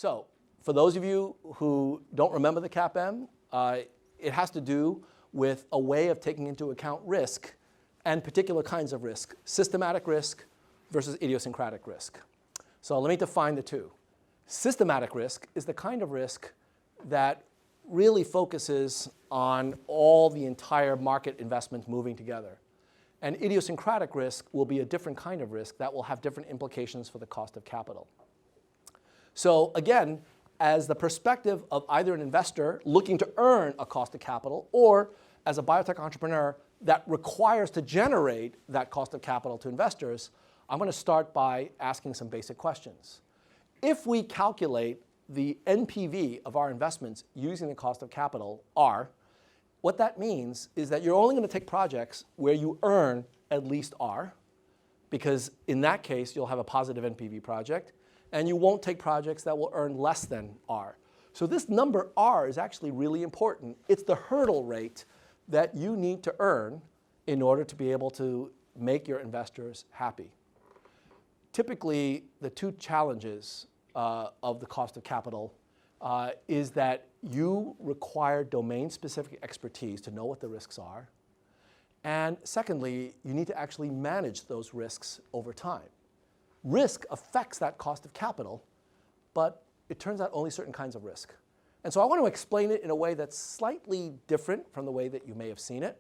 So for those of you who don't remember the CAPM, it has to do with a way of taking into account risk and particular kinds of risk, systematic risk versus idiosyncratic risk. So let me define the two. Systematic risk is the kind of risk that really focuses on all the entire market investments moving together. And idiosyncratic risk will be a different kind of risk that will have different implications for the cost of capital. So again, as the perspective of either an investor looking to earn a cost of capital or as a biotech entrepreneur that requires to generate that cost of capital to investors, I'm going to start by asking some basic questions. If we calculate the NPV of our investments using the cost of capital, R, what that means is that you're only going to take projects where you earn at least R, because in that case, you'll have a positive NPV project, and you won't take projects that will earn less than R. So this number R is actually really important. It's the hurdle rate that you need to earn in order to be able to make your investors happy. Typically, the two challenges of the cost of capital is that you require domain-specific expertise to know what the risks are. And secondly, you need to actually manage those risks over time. Risk affects that cost of capital, but it turns out only certain kinds of risk. And so I want to explain it in a way that's slightly different from the way that you may have seen it.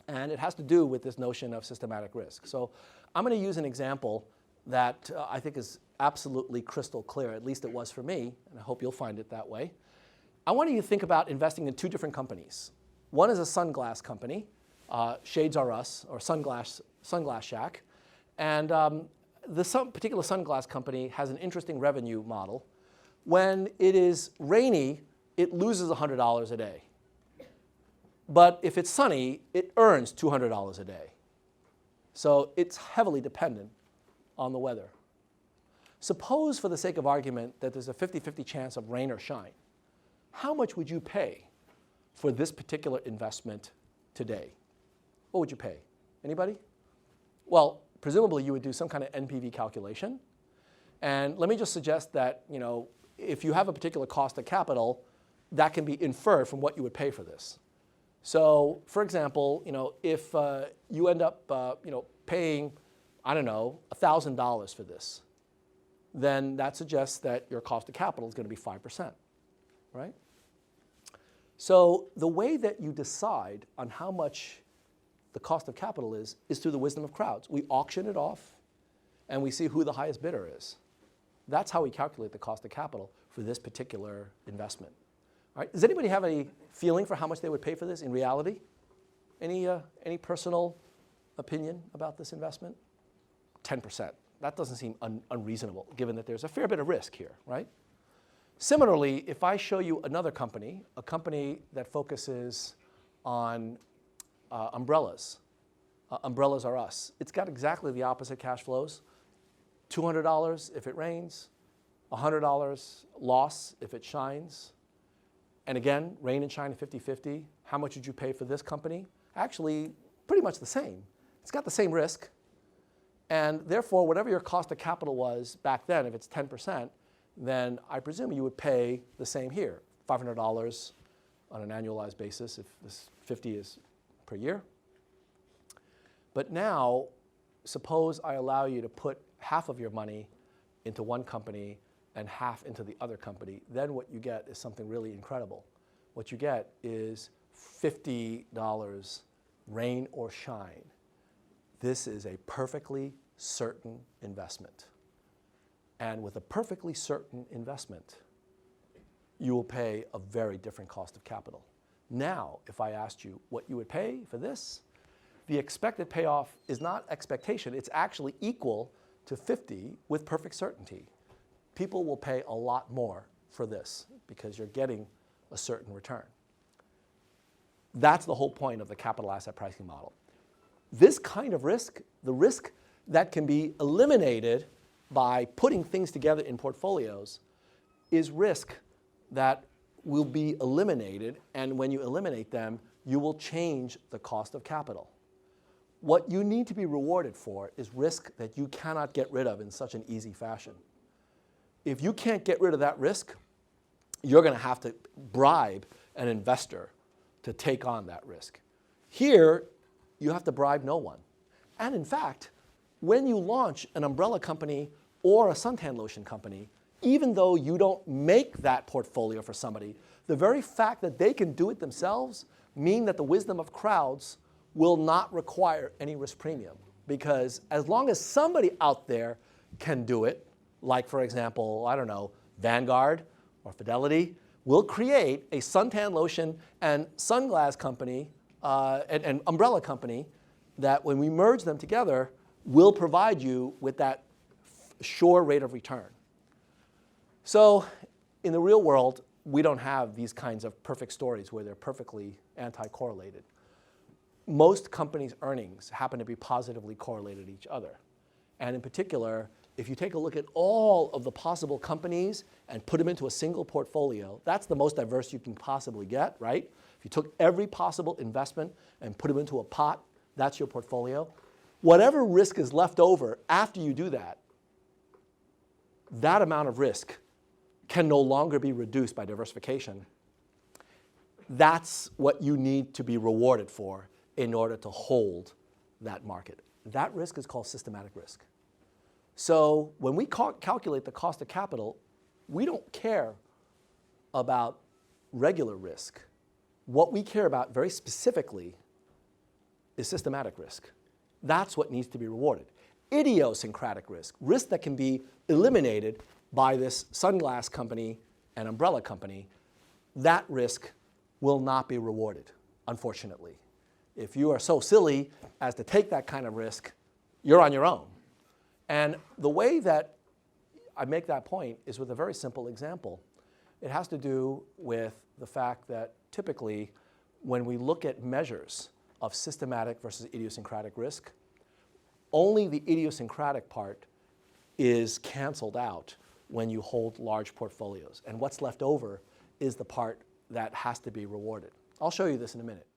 And it has to do with this notion of systematic risk. So I'm going to use an example that I think is absolutely crystal clear, at least it was for me, and I hope you'll find it that way. I want you to think about investing in two different companies. One is a sunglass company, Shades R Us, or Sunglass Shack. And particular sunglass company has an interesting revenue model. When it is rainy, it loses $100 a day. But if it's sunny, it earns $200 a day. So it's heavily dependent on the weather. Suppose, for the sake of argument, that there's a 50-50 chance of rain or shine. How much would you pay for this particular investment today? What would you pay? Anybody? Well, presumably you would do some kind of NPV calculation. And let me just suggest that, if you have a particular cost of capital, that can be inferred from what you would pay for this. So, for example, if you end up, paying, I don't know, $1,000 for this, then that suggests that your cost of capital is going to be 5%, right? So the way that you decide on how much the cost of capital is through the wisdom of crowds. We auction it off, and we see who the highest bidder is. That's how we calculate the cost of capital for this particular investment. All right? Does anybody have any feeling for how much they would pay for this in reality? Any personal opinion about this investment? 10%. That doesn't seem unreasonable, given that there's a fair bit of risk here, right? Similarly, if I show you another company, a company that focuses on umbrellas, Umbrellas R Us, it's got exactly the opposite cash flows. $200 if it rains, $100 loss if it shines. And again, rain and shine 50-50. How much would you pay for this company? Actually, pretty much the same. It's got the same risk. And therefore, whatever your cost of capital was back then, if it's 10%, then I presume you would pay the same here, $500 on an annualized basis if this 50 is per year. But now, suppose I allow you to put half of your money into one company and half into the other company. Then what you get is something really incredible. What you get is $50 rain or shine. This is a perfectly certain investment. And with a perfectly certain investment, you will pay a very different cost of capital. Now, if I asked you what you would pay for this, the expected payoff is not expectation. It's actually equal to 50 with perfect certainty. People will pay a lot more for this because you're getting a certain return. That's the whole point of the capital asset pricing model. This kind of risk, the risk that can be eliminated by putting things together in portfolios, is risk that will be eliminated, and when you eliminate them, you will change the cost of capital. What you need to be rewarded for is risk that you cannot get rid of in such an easy fashion. If you can't get rid of that risk, you're going to have to bribe an investor to take on that risk. Here, you have to bribe no one. And in fact, when you launch an umbrella company or a suntan lotion company, even though you don't make that portfolio for somebody, the very fact that they can do it themselves mean that the wisdom of crowds will not require any risk premium. Because as long as somebody out there can do it, like for example, I don't know, Vanguard or Fidelity, will create a suntan lotion and sunglass company and umbrella company that when we merge them together will provide you with that sure rate of return. So in the real world, we don't have these kinds of perfect stories where they're perfectly anti-correlated. Most companies' earnings happen to be positively correlated to each other. And in particular, if you take a look at all of the possible companies and put them into a single portfolio, that's the most diverse you can possibly get, right? If you took every possible investment and put them into a pot, that's your portfolio. Whatever risk is left over after you do that, that amount of risk can no longer be reduced by diversification. That's what you need to be rewarded for in order to hold that market. That risk is called systematic risk. So when we calculate the cost of capital, we don't care about regular risk. What we care about very specifically is systematic risk. That's what needs to be rewarded. Idiosyncratic risk, risk that can be eliminated by this sunglass company and umbrella company, that risk will not be rewarded, unfortunately. If you are so silly as to take that kind of risk, you're on your own. And the way that I make that point is with a very simple example. It has to do with the fact that typically when we look at measures of systematic versus idiosyncratic risk, only the idiosyncratic part is canceled out when you hold large portfolios. And what's left over is the part that has to be rewarded. I'll show you this in a minute.